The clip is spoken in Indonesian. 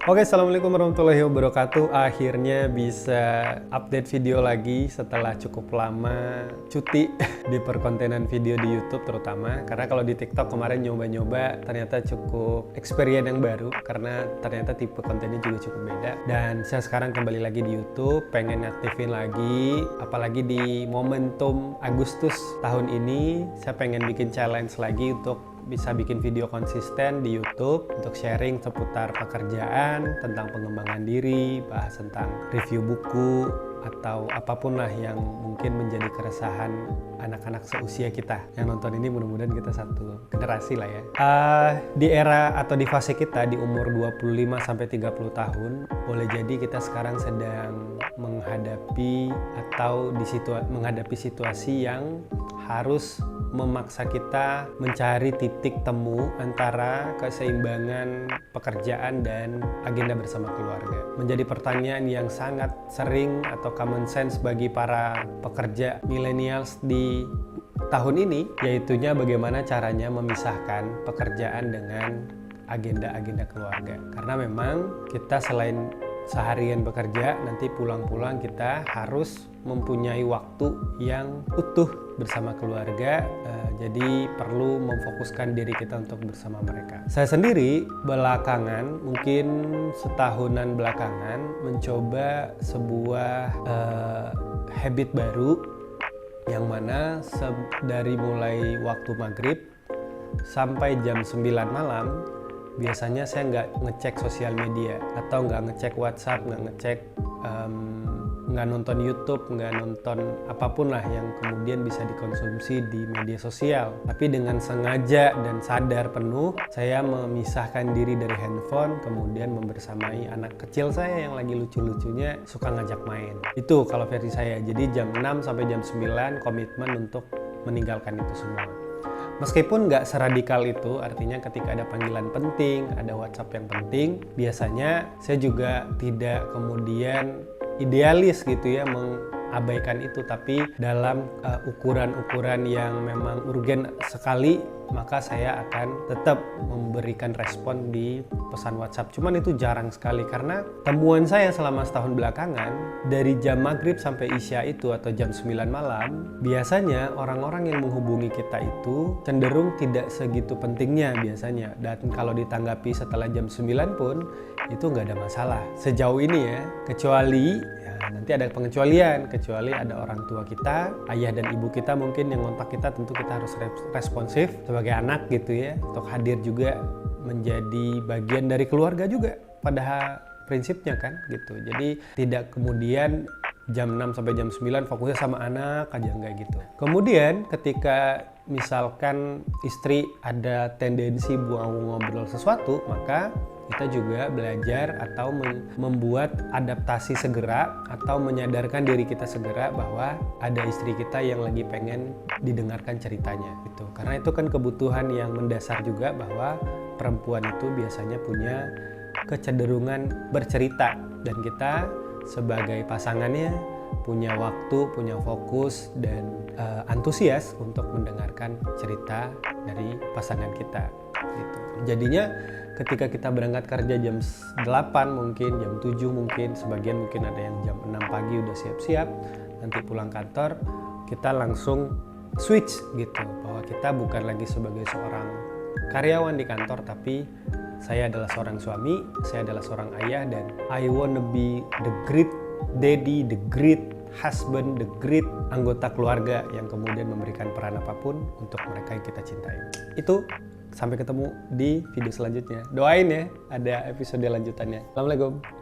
Oke, assalamualaikum warahmatullahi wabarakatuh. Akhirnya bisa update video lagi setelah cukup lama cuti di perkontenan video di YouTube terutama. Karena kalau di TikTok kemarin nyoba-nyoba ternyata cukup experience yang baru karena ternyata tipe kontennya juga cukup beda. Dan saya sekarang kembali lagi di YouTube, pengen aktifin lagi, apalagi di momentum Agustus tahun ini, saya pengen bikin challenge lagi untuk bisa bikin video konsisten di YouTube untuk sharing seputar pekerjaan, tentang pengembangan diri, bahas tentang review buku, atau apapun lah yang mungkin menjadi keresahan anak-anak seusia kita yang nonton ini. Mudah-mudahan kita satu generasi lah ya. Di era atau di fase kita di umur 25-30 tahun, boleh jadi kita sekarang sedang menghadapi atau menghadapi situasi yang harus memaksa kita mencari titik temu antara keseimbangan pekerjaan dan agenda bersama keluarga. Menjadi pertanyaan yang sangat sering atau common sense bagi para pekerja millennials di tahun ini, yaitunya bagaimana caranya memisahkan pekerjaan dengan agenda-agenda keluarga. Karena memang kita selain seharian bekerja, nanti pulang-pulang kita harus mempunyai waktu yang utuh bersama keluarga, jadi perlu memfokuskan diri kita untuk bersama mereka. Saya sendiri belakangan, mungkin setahunan belakangan, mencoba sebuah habit baru yang mana dari mulai waktu maghrib sampai jam 9 malam biasanya saya nggak ngecek sosial media atau nggak ngecek WhatsApp, nggak ngecek, nggak nonton YouTube, nggak nonton apapun lah yang kemudian bisa dikonsumsi di media sosial. Tapi dengan sengaja dan sadar penuh, saya memisahkan diri dari handphone, kemudian membersamai anak kecil saya yang lagi lucu-lucunya suka ngajak main. Itu kalau versi saya. Jadi jam 6 sampai jam 9 komitmen untuk meninggalkan itu semua. Meskipun nggak seradikal itu, artinya ketika ada panggilan penting, ada WhatsApp yang penting, biasanya saya juga tidak kemudian idealis gitu ya mengabaikan itu, tapi dalam ukuran-ukuran yang memang urgen sekali, maka saya akan tetap memberikan respon di pesan WhatsApp. Cuman itu jarang sekali karena temuan saya selama setahun belakangan, dari jam maghrib sampai isya itu atau jam 9 malam, biasanya orang-orang yang menghubungi kita itu cenderung tidak segitu pentingnya biasanya. Dan kalau ditanggapi setelah jam 9 pun itu nggak ada masalah sejauh ini ya, kecuali nanti ada pengecualian, kecuali ada orang tua kita, ayah dan ibu kita mungkin yang ngontak kita, tentu kita harus responsif sebagai anak gitu ya, untuk hadir juga menjadi bagian dari keluarga juga pada prinsipnya kan gitu. Jadi tidak kemudian jam 6 sampai jam 9 fokusnya sama anak aja, enggak gitu. Kemudian ketika misalkan istri ada tendensi mau ngobrol sesuatu, maka kita juga belajar atau membuat adaptasi segera atau menyadarkan diri kita segera bahwa ada istri kita yang lagi pengen didengarkan ceritanya gitu. Karena itu kan kebutuhan yang mendasar juga, bahwa perempuan itu biasanya punya kecenderungan bercerita, dan kita sebagai pasangannya punya waktu, punya fokus, dan antusias untuk mendengarkan cerita dari pasangan kita gitu. Jadinya ketika kita berangkat kerja jam 8 mungkin, jam 7 mungkin, sebagian mungkin ada yang jam 6 pagi udah siap-siap, nanti pulang kantor kita langsung switch gitu, bahwa kita bukan lagi sebagai seorang karyawan di kantor, tapi saya adalah seorang suami, saya adalah seorang ayah, dan I wanna be the great daddy, the great husband, the great anggota keluarga yang kemudian memberikan peran apapun untuk mereka yang kita cintai. Itu, sampai ketemu di video selanjutnya. Doain ya ada episode lanjutannya. Assalamualaikum.